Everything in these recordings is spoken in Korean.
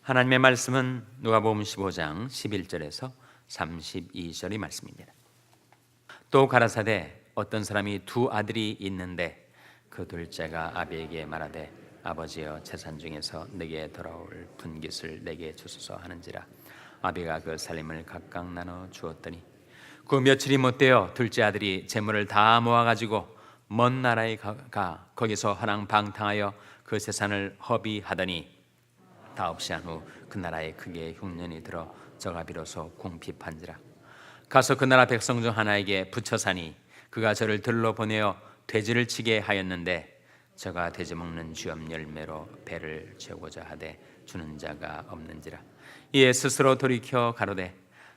하나님의 말씀은 누가복음 15장 11절에서 32절의 말씀입니다. 또 가라사대 어떤 사람이 두 아들이 있는데 그 둘째가 아비에게 말하되 아버지여 재산 중에서 내게 돌아올 분깃을 내게 주소서 하는지라. 아비가 그 살림을 각각 나눠 주었더니 그 며칠이 못되어 둘째 아들이 재물을 다 모아가지고 먼 나라에 가 거기서 허랑방탕하여 그 재산을 허비하더니 다 없이 한 후 그 나라에 크게 흉년이 들어 저가 비로소 궁핍한지라. 가서 그 나라 백성 중 하나에게 붙여 사니 그가 저를 들러 보내어 돼지를 치게 하였는데 저가 돼지 먹는 쥐엄 열매로 배를 채우고자 하되 주는 자가 없는지라. 이에 스스로 돌이켜 가로되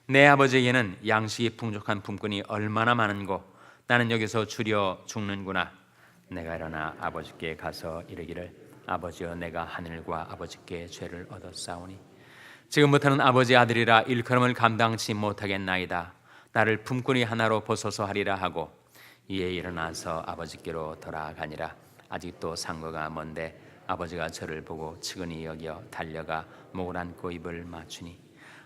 내 아버지에게는 양식이 풍족한 품꾼이 얼마나 많은고 나는 여기서 주려 죽는구나. 내가 일어나 아버지께 가서 이르기를 아버지여 내가 하늘과 아버지께 죄를 얻었사오니 지금부터는 아버지 아들이라 일컬음을 감당치 못하겠나이다. 나를 품꾼이 하나로 보소서 하리라 하고 이에 일어나서 아버지께로 돌아가니라. 아직도 상거가 먼데 아버지가 저를 보고 측은히 여겨 달려가 목을 안고 입을 맞추니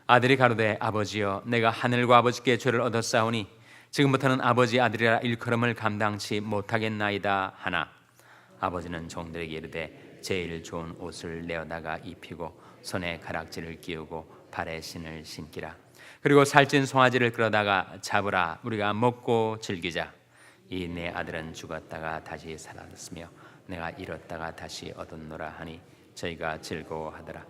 아들이 가로되 아버지여 내가 하늘과 아버지께 죄를 얻었사오니 지금부터는 아버지 아들이라 일컬음을 감당치 못하겠나이다 하나 아버지는 종들에게 이르되 제일 좋은 옷을 내어다가 입히고 손에 가락지를 끼우고 발에 신을 신기라. 그리고 살찐 송아지를 끌어다가 잡으라. 우리가 먹고 즐기자. 이 내 아들은 죽었다가 다시 살았으며 내가 잃었다가 다시 얻었노라 하니 저희가 즐거워하더라.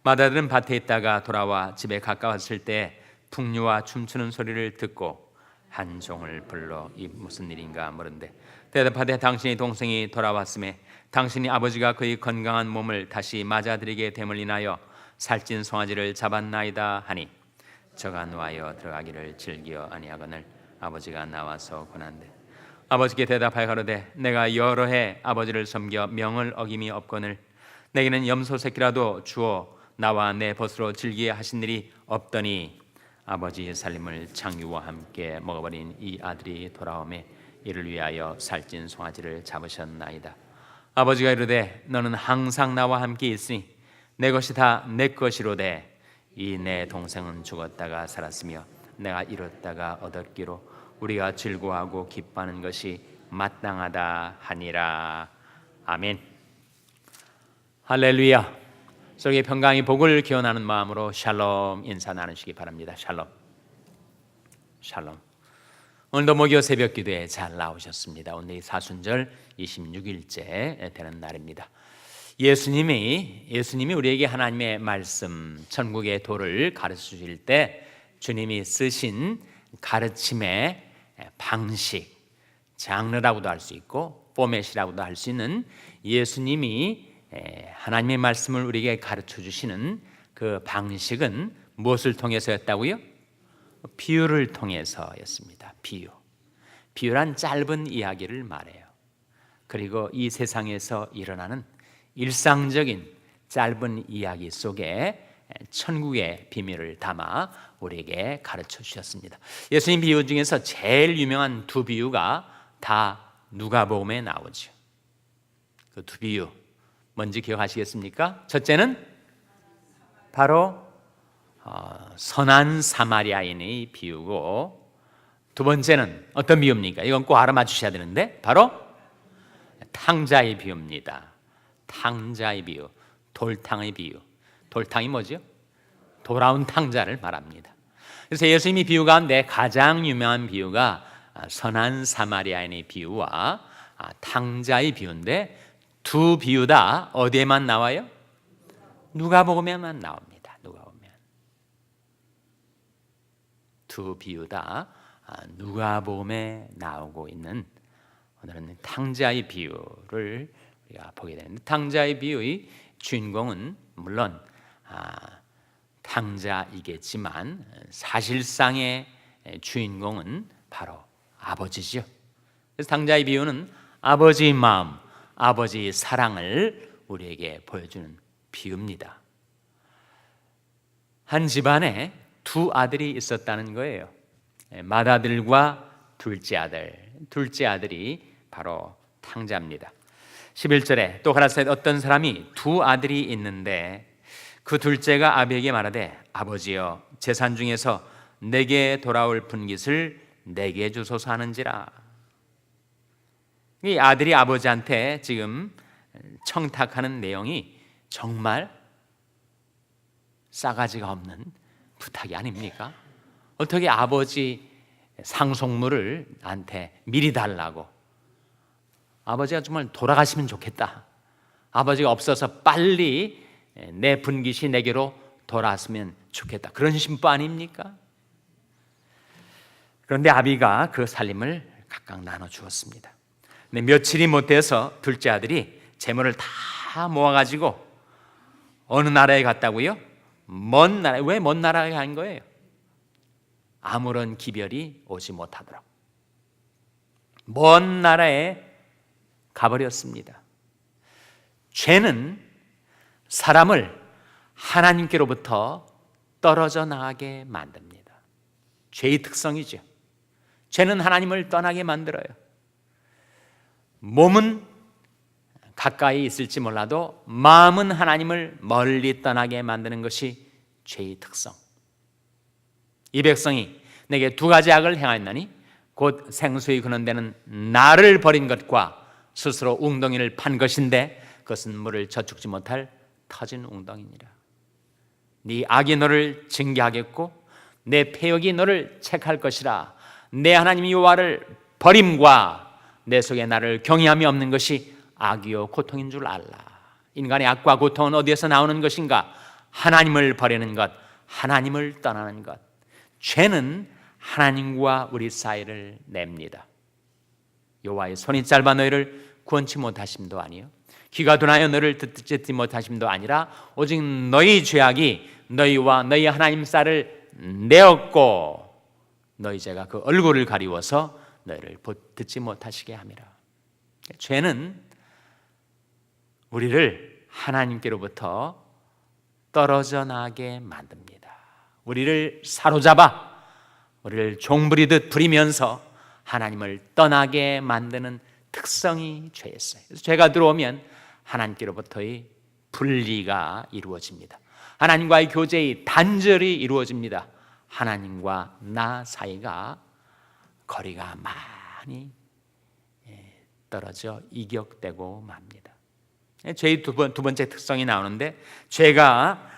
맏아들은 밭에 있다가 돌아와 집에 가까웠을 때 풍류와 춤추는 소리를 듣고 한 종을 불러 이 무슨 일인가 물은데 대답하되 당신의 동생이 돌아왔음에 당신이 아버지가 그의 건강한 몸을 다시 맞아들이게 됨을 인하여 살찐 송아지를 잡았나이다 하니 저가 누하여 들어가기를 즐겨 아니하거늘 아버지가 나와서 권한대 아버지께 대답하여 가로되 내가 여러 해 아버지를 섬겨 명을 어김이 없거늘 내게는 염소 새끼라도 주어 나와 내 벗으로 즐기게 하신 일이 없더니 아버지의 살림을 창유와 함께 먹어버린 이 아들이 돌아오매 이를 위하여 살찐 송아지를 잡으셨나이다. 아버지가 이르되 너는 항상 나와 함께 있으니 내 것이 다 내 것이로되 이 내 동생은 죽었다가 살았으며 내가 잃었다가 얻었기로 우리가 즐거워하고 기뻐하는 것이 마땅하다 하니라. 아멘. 할렐루야. 속에 평강이 복을 기원하는 마음으로 샬롬 인사 나누시기 바랍니다. 샬롬. 샬롬. 오늘도 목요 새벽 기도에 잘 나오셨습니다. 오늘이 사순절 26일째 되는 날입니다. 예수님이 우리에게 하나님의 말씀, 천국의 도를 가르쳐 주실 때 주님이 쓰신 가르침의 방식, 장르라고도 할 수 있고 포맷이라고도 할 수 있는 예수님이 하나님의 말씀을 우리에게 가르쳐 주시는 그 방식은 무엇을 통해서였다고요? 비유를 통해서였습니다. 비유란 짧은 이야기를 말해요. 그리고 이 세상에서 일어나는 일상적인 짧은 이야기 속에 천국의 비밀을 담아 우리에게 가르쳐 주셨습니다. 예수님 비유 중에서 제일 유명한 두 비유가 다 누가복음에 나오죠. 그 두 비유 뭔지 기억하시겠습니까? 첫째는 바로 선한 사마리아인의 비유고 두 번째는 어떤 비유입니까? 이건 꼭 알아맞히셔야 되는데 바로 탕자의 비유입니다. 탕자의 비유, 돌탕의 비유. 돌탕이 뭐죠? 돌아온 탕자를 말합니다. 그래서 예수님이 비유 가운데 가장 유명한 비유가 선한 사마리아인의 비유와 탕자의 비유인데 두 비유 다 어디에만 나와요? 누가복음에만 나옵니다. 누가복음에. 두 비유 다 누가복음에 나오고 있는 오늘은 탕자의 비유를 우리가 보게 되는데 탕자의 비유의 주인공은 물론 탕자이겠지만 사실상의 주인공은 바로 아버지죠. 그래서 탕자의 비유는 아버지의 마음, 아버지의 사랑을 우리에게 보여주는 비유입니다. 한 집안에 두 아들이 있었다는 거예요. 맏아들과 둘째 아들이 바로 탕자입니다. 11절에 또 가라사대 어떤 사람이 두 아들이 있는데 그 둘째가 아비에게 말하되 아버지여 재산 중에서 내게 돌아올 분깃을 내게 주소서 하는지라. 이 아들이 아버지한테 지금 청탁하는 내용이 정말 싸가지가 없는 부탁이 아닙니까? 어떻게 아버지 상속물을 나한테 미리 달라고. 아버지가 정말 돌아가시면 좋겠다. 아버지가 없어서 빨리 내 분깃이 내게로 돌아왔으면 좋겠다. 그런 심보 아닙니까? 그런데 아비가 그 살림을 각각 나눠 주었습니다. 근데 며칠이 못 돼서 둘째 아들이 재물을 다 모아가지고 어느 나라에 갔다고요? 먼 나라. 왜 먼 나라에 간 거예요? 아무런 기별이 오지 못하더라고. 먼 나라에 가버렸습니다. 죄는 사람을 하나님께로부터 떨어져 나가게 만듭니다. 죄의 특성이죠. 죄는 하나님을 떠나게 만들어요. 몸은 가까이 있을지 몰라도 마음은 하나님을 멀리 떠나게 만드는 것이 죄의 특성. 이 백성이 내게 두 가지 악을 행하였나니 곧 생수의 근원되는 나를 버린 것과 스스로 웅덩이를 판 것인데 그것은 물을 저축지 못할 터진 웅덩이니라. 네 악이 너를 징계하겠고 내 패역이 너를 책할 것이라. 내 하나님 여호와를 버림과 내 속에 나를 경외함이 없는 것이 악이요 고통인 줄 알라. 인간의 악과 고통은 어디에서 나오는 것인가? 하나님을 버리는 것, 하나님을 떠나는 것. 죄는 하나님과 우리 사이를 냅니다. 여호와의 손이 짧아 너희를 구원치 못하심도 아니요 귀가 둔하여 너를 듣지 못하심도 아니라 오직 너희 죄악이 너희와 너희 하나님 사이를 내었고 너희 죄가 그 얼굴을 가리워서 너희를 듣지 못하시게 함이라. 죄는 우리를 하나님께로부터 떨어져 나게 만듭니다. 우리를 사로잡아 우리를 종부리듯 부리면서 하나님을 떠나게 만드는 특성이 죄였어요. 그래서 죄가 들어오면 하나님께로부터의 분리가 이루어집니다. 하나님과의 교제의 단절이 이루어집니다. 하나님과 나 사이가 거리가 많이 떨어져 이격되고 맙니다. 죄의 두 번째 특성이 나오는데 죄가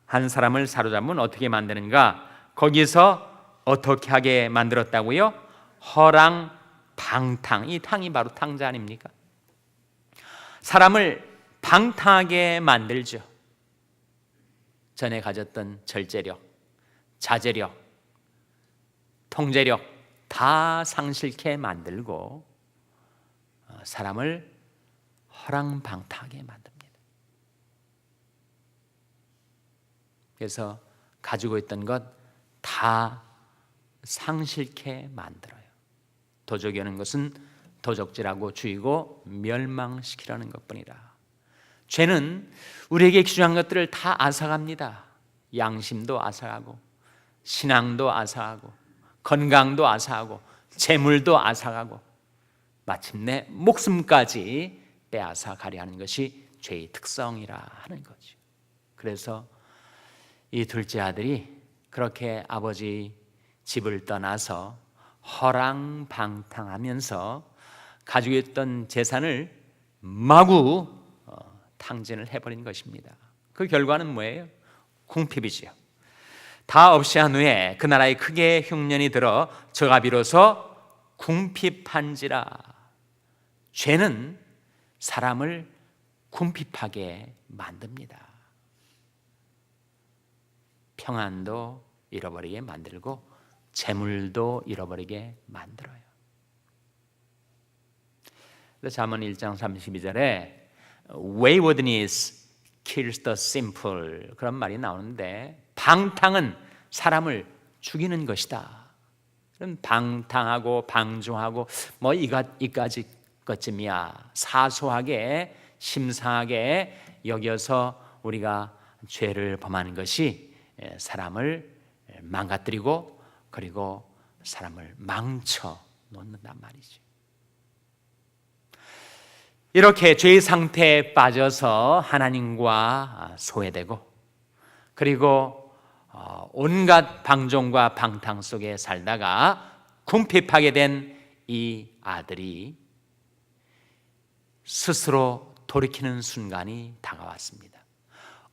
한 사람을 사로잡으면 어떻게 만드는가? 거기서 어떻게 하게 만들었다고요? 허랑방탕. 이 탕이 바로 탕자 아닙니까? 사람을 방탕하게 만들죠. 전에 가졌던 절제력, 자제력, 통제력 다 상실케 만들고 사람을 허랑방탕하게 만듭니다. 그래서 가지고 있던 것 다 상실케 만들어요. 도적이라는 것은 도적질하고 죽이고 멸망시키라는 것뿐이라. 죄는 우리에게 귀중한 것들을 다 앗아갑니다. 양심도 앗아가고 신앙도 앗아가고 건강도 앗아가고 재물도 앗아가고 마침내 목숨까지 빼앗아가려 하는 것이 죄의 특성이라 하는 거죠. 그래서 이 둘째 아들이 그렇게 아버지 집을 떠나서 허랑방탕하면서 가지고 있던 재산을 마구 탕진을 해버린 것입니다. 그 결과는 뭐예요? 궁핍이지요. 다 없이 한 후에 그 나라에 크게 흉년이 들어 저가 비로소 궁핍한지라. 죄는 사람을 궁핍하게 만듭니다. 평안도 잃어버리게 만들고 재물도 잃어버리게 만들어요. 잠언 1장 32절에 waywardness kills the simple 그런 말이 나오는데 방탕은 사람을 죽이는 것이다. 그럼 방탕하고 방종하고 뭐 이까지 것쯤이야. 사소하게 심상하게 여겨서 우리가 죄를 범하는 것이 사람을 망가뜨리고 그리고 사람을 망쳐 놓는단 말이죠. 이렇게 죄의 상태에 빠져서 하나님과 소외되고 그리고 온갖 방종과 방탕 속에 살다가 궁핍하게 된 이 아들이 스스로 돌이키는 순간이 다가왔습니다.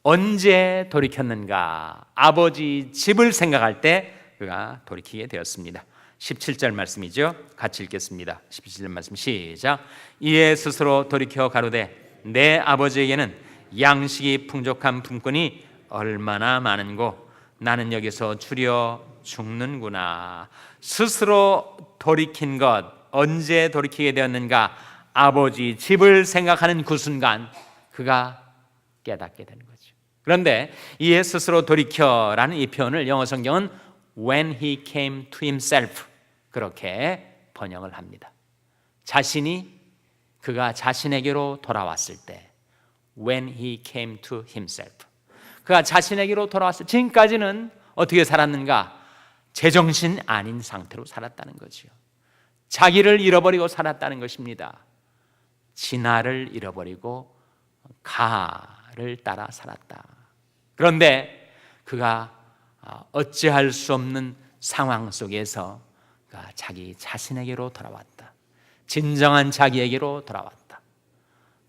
언제 돌이켰는가? 아버지 집을 생각할 때 그가 돌이키게 되었습니다. 17절 말씀이죠. 같이 읽겠습니다. 17절 말씀 시작. 이에 스스로 돌이켜 가로되 내 아버지에게는 양식이 풍족한 품꾼이 얼마나 많은고 나는 여기서 주려 죽는구나. 스스로 돌이킨 것, 언제 돌이키게 되었는가? 아버지 집을 생각하는 그 순간 그가 깨닫게 되는 거죠. 그런데 이에 스스로 돌이켜라는 이 표현을 영어 성경은 when he came to himself 그렇게 번역을 합니다. 그가 자신에게로 돌아왔을 때 when he came to himself, 그가 자신에게로 돌아왔을 때 지금까지는 어떻게 살았는가? 제정신 아닌 상태로 살았다는 거죠. 자기를 잃어버리고 살았다는 것입니다. 진화를 잃어버리고 가를 따라 살았다. 그런데 그가 어찌할 수 없는 상황 속에서 그가 자기 자신에게로 돌아왔다. 진정한 자기에게로 돌아왔다.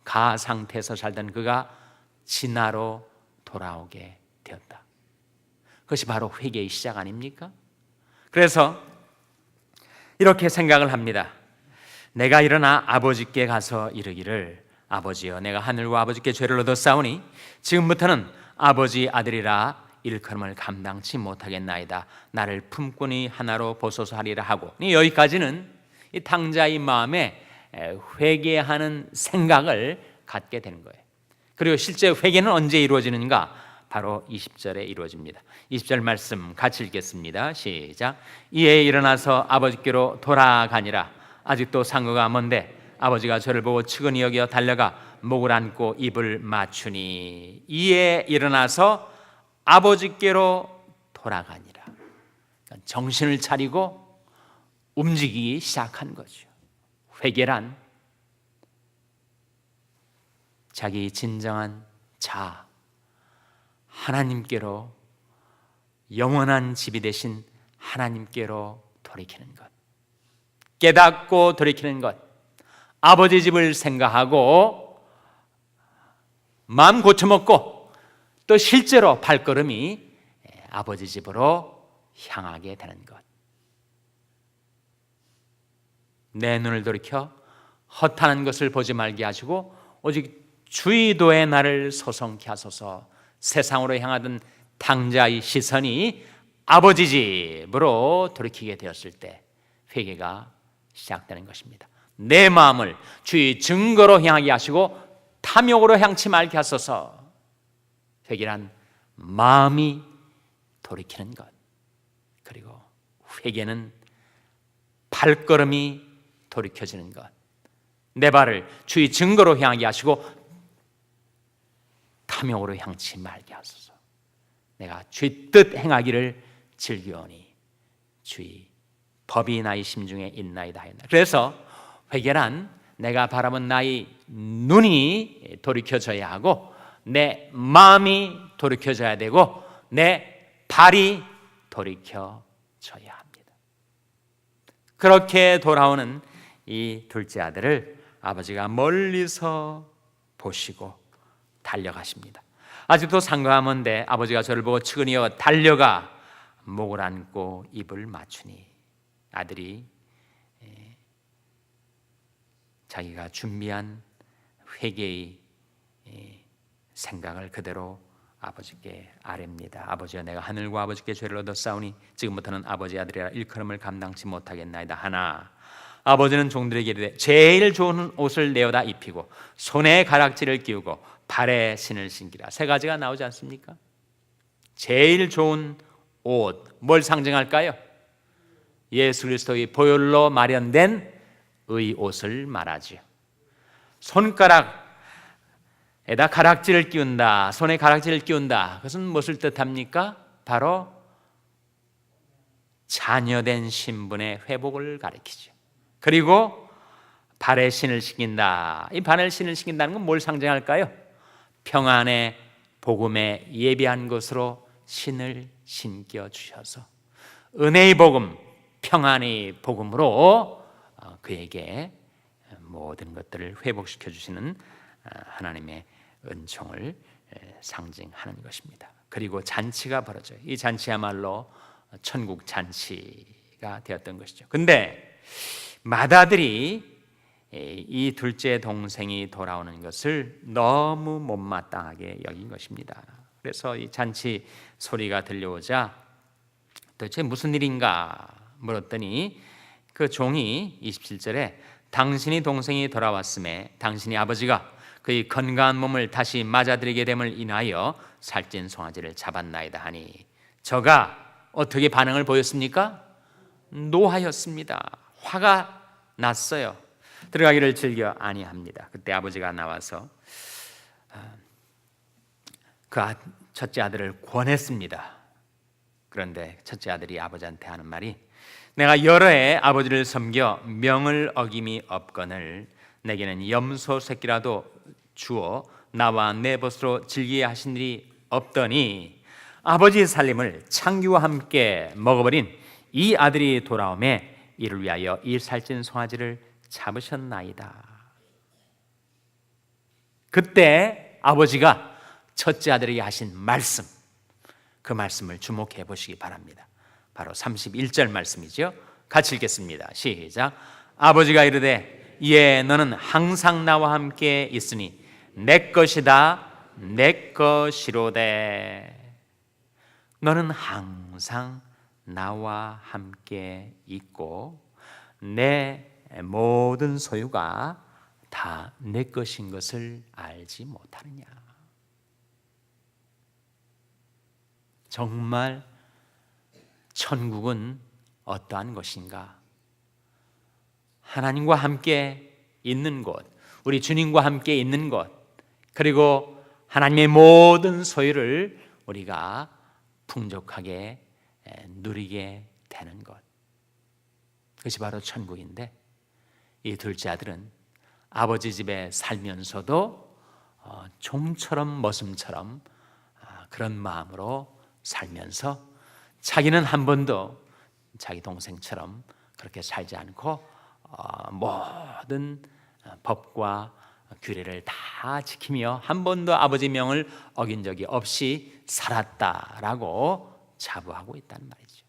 가 상태에서 살던 그가 진화로 돌아오게 되었다. 그것이 바로 회개의 시작 아닙니까? 그래서 이렇게 생각을 합니다. 내가 일어나 아버지께 가서 이르기를 아버지여 내가 하늘과 아버지께 죄를 얻었사오니 지금부터는 아버지 아들이라 일컬음을 감당치 못하겠나이다. 나를 품꾼이 하나로 보소서 하리라 하고, 여기까지는 이 탕자의 마음에 회개하는 생각을 갖게 되는 거예요. 그리고 실제 회개는 언제 이루어지는가? 바로 20절에 이루어집니다. 20절 말씀 같이 읽겠습니다. 시작. 이에 일어나서 아버지께로 돌아가니라. 아직도 상거가 먼데 아버지가 저를 보고 측은히 여겨 달려가 목을 안고 입을 맞추니. 이에 일어나서 아버지께로 돌아가니라. 정신을 차리고 움직이기 시작한 거죠. 회개란 자기 진정한 자 하나님께로, 영원한 집이 되신 하나님께로 돌이키는 것, 깨닫고 돌이키는 것, 아버지 집을 생각하고 마음 고쳐먹고 또 실제로 발걸음이 아버지 집으로 향하게 되는 것. 내 눈을 돌이켜 허탄한 것을 보지 말게 하시고 오직 주의도에 나를 소성케 하소서. 세상으로 향하던 탕자의 시선이 아버지 집으로 돌이키게 되었을 때 회개가 시작되는 것입니다. 내 마음을 주의 증거로 향하게 하시고 탐욕으로 향치 말게 하소서. 회개란 마음이 돌이키는 것, 그리고 회개는 발걸음이 돌이켜지는 것. 내 발을 주의 증거로 향하게 하시고 탐욕으로 향치 말게 하소서. 내가 주의 뜻 행하기를 즐겨오니 주의 법이 나의 심중에 있나이다 하였나. 그래서 회개란 내가 바라본 나의 눈이 돌이켜져야 하고 내 마음이 돌이켜져야 되고 내 발이 돌이켜져야 합니다. 그렇게 돌아오는 이 둘째 아들을 아버지가 멀리서 보시고 달려가십니다. 아직도 상거가 먼데 아버지가 저를 보고 측은히여 달려가 목을 안고 입을 맞추니. 아들이 자기가 준비한 회개의 생각을 그대로 아버지께 아뢰입니다. 아버지여 내가 하늘과 아버지께 죄를 얻었사오니 지금부터는 아버지 아들이라 일컬음을 감당치 못하겠나이다 하나. 아버지는 종들에게 이르되 제일 좋은 옷을 내어다 입히고 손에 가락지를 끼우고 발에 신을 신기라. 세 가지가 나오지 않습니까? 제일 좋은 옷, 뭘 상징할까요? 예수 그리스도의 보혈로 마련된 의 옷을 말하지요. 손가락에다 가락지를 끼운다, 손에 가락지를 끼운다. 그것은 무엇을 뜻합니까? 바로 자녀된 신분의 회복을 가리키죠. 그리고 발에 신을 신긴다. 이 발에 신을 신긴다는 건 뭘 상징할까요? 평안의 복음에 예비한 것으로 신을 신겨 주셔서 은혜의 복음, 평안의 복음으로 그에게 모든 것들을 회복시켜 주시는 하나님의 은총을 상징하는 것입니다. 그리고 잔치가 벌어져요. 이 잔치야말로 천국 잔치가 되었던 것이죠. 근데 맏아들이 이 둘째 동생이 돌아오는 것을 너무 못마땅하게 여긴 것입니다. 그래서 이 잔치 소리가 들려오자 도대체 무슨 일인가 물었더니 그 종이 27절에 당신이 동생이 돌아왔음에 당신이 아버지가 그의 건강한 몸을 다시 맞아들이게 됨을 인하여 살찐 송아지를 잡았나이다 하니 저가 어떻게 반응을 보였습니까? 노하였습니다. 화가 났어요. 들어가기를 즐겨 아니합니다. 그때 아버지가 나와서 그 첫째 아들을 권했습니다. 그런데 첫째 아들이 아버지한테 하는 말이 내가 여러 해 아버지를 섬겨 명을 어김이 없거늘 내게는 염소 새끼라도 주어 나와 내 벗으로 즐기게 하신 일이 없더니 아버지의 살림을 창기와 함께 먹어버린 이 아들이 돌아오매 이를 위하여 이 살찐 송아지를 잡으셨나이다. 그때 아버지가 첫째 아들에게 하신 말씀, 그 말씀을 주목해 보시기 바랍니다. 바로 31절 말씀이죠. 같이 읽겠습니다. 시작. 아버지가 이르되 예 너는 항상 나와 함께 있으니 내 것이다 내 것이로되. 너는 항상 나와 함께 있고 내 모든 소유가 다 내 것인 것을 알지 못하느냐. 정말 천국은 어떠한 것인가? 하나님과 함께 있는 곳, 우리 주님과 함께 있는 곳, 그리고 하나님의 모든 소유를 우리가 풍족하게 누리게 되는 것, 그것이 바로 천국인데 이 둘째 아들은 아버지 집에 살면서도 종처럼 머슴처럼 그런 마음으로 살면서 자기는 한 번도 자기 동생처럼 그렇게 살지 않고 모든 법과 규례를 다 지키며 한 번도 아버지 명을 어긴 적이 없이 살았다라고 자부하고 있다는 말이죠.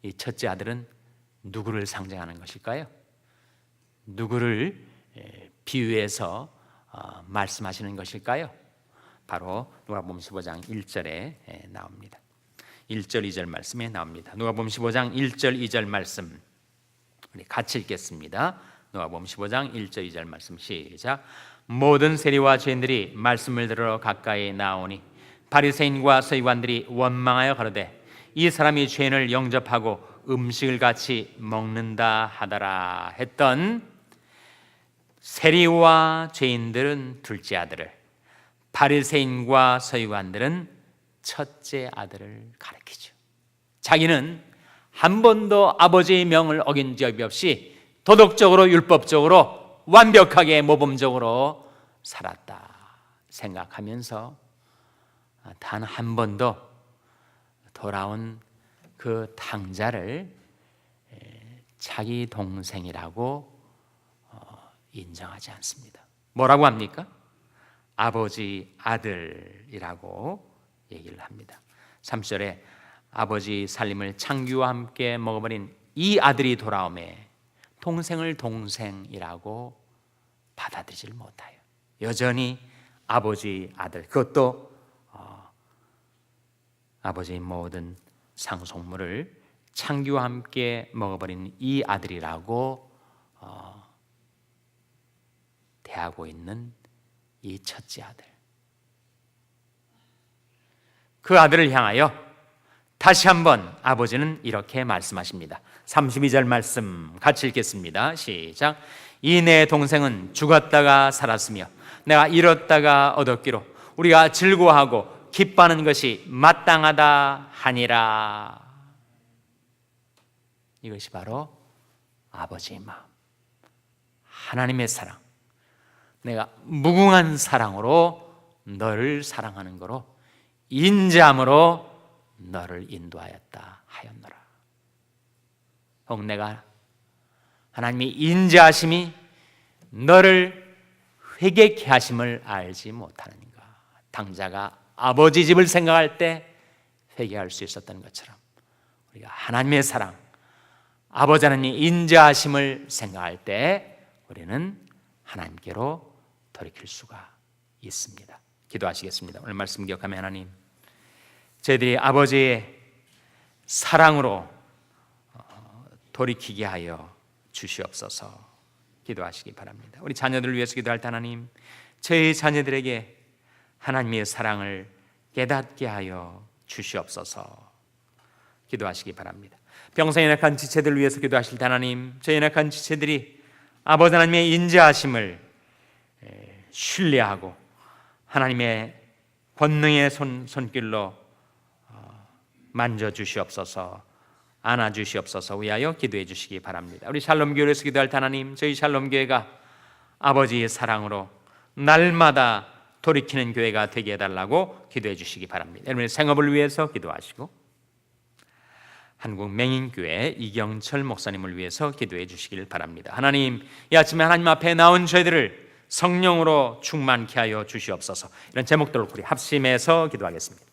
이 첫째 아들은 누구를 상징하는 것일까요? 누구를 비유해서 말씀하시는 것일까요? 바로 누가복음 15장 1절에 나옵니다. 1절 2절 말씀에 나옵니다. 누가복음 15장 1절 2절 말씀 우리 같이 읽겠습니다. 누가복음 15장 1절 2절 말씀 시작. 모든 세리와 죄인들이 말씀을 들으러 가까이 나오니 바리새인과 서기관들이 원망하여 가로되 이 사람이 죄인을 영접하고 음식을 같이 먹는다 하더라 했던 세리와 죄인들은 둘째 아들을, 바리새인과 서기관들은 첫째 아들을 가리키죠. 자기는 한 번도 아버지의 명을 어긴 적이 없이 도덕적으로 율법적으로 완벽하게 모범적으로 살았다 생각하면서 단 한 번도 돌아온 그 탕자를 자기 동생이라고 인정하지 않습니다. 뭐라고 합니까? 아버지 아들이라고 얘기를 합니다. 3절에 아버지 살림을 창기와 함께 먹어버린 이 아들이 돌아오매 동생을 동생이라고 받아들이질 못해요. 여전히 아버지 아들, 그것도 아버지의 모든 상속물을 창기와 함께 먹어버린 이 아들이라고 대하고 있는 이 첫째 아들, 그 아들을 향하여 다시 한번 아버지는 이렇게 말씀하십니다. 32절 말씀 같이 읽겠습니다. 시작. 이 내 동생은 죽었다가 살았으며 내가 잃었다가 얻었기로 우리가 즐거워하고 기뻐하는 것이 마땅하다 하니라. 이것이 바로 아버지의 마음, 하나님의 사랑, 내가 무궁한 사랑으로 너를 사랑하는 거로 인자함으로 너를 인도하였다 하였노라. 혹 내가 하나님의 인자하심이 너를 회개케 하심을 알지 못하는가? 당자가 아버지 집을 생각할 때 회개할 수 있었던 것처럼 우리가 하나님의 사랑, 아버지 하나님의 인자하심을 생각할 때 우리는 하나님께로 돌이킬 수가 있습니다. 기도하시겠습니다. 오늘 말씀 기억하며 하나님, 저희들이 아버지의 사랑으로 돌이키게 하여 주시옵소서. 기도하시기 바랍니다. 우리 자녀들을 위해서 기도할 때 하나님, 저희 자녀들에게 하나님의 사랑을 깨닫게 하여 주시옵소서. 기도하시기 바랍니다. 병상에 연약한 지체들을 위해서 기도하실 때 하나님, 저희 연약한 지체들이 아버지 하나님의 인자하심을 신뢰하고 하나님의 권능의 손길로 만져주시옵소서, 안아주시옵소서 위하여 기도해 주시기 바랍니다. 우리 샬롬교회에서 기도할 때 하나님, 저희 샬롬교회가 아버지의 사랑으로 날마다 돌이키는 교회가 되게 해달라고 기도해 주시기 바랍니다. 여러분의 생업을 위해서 기도하시고 한국 맹인교회 이경철 목사님을 위해서 기도해 주시길 바랍니다. 하나님, 이 아침에 하나님 앞에 나온 저희들을 성령으로 충만케 하여 주시옵소서. 이런 제목들을 우리 합심해서 기도하겠습니다.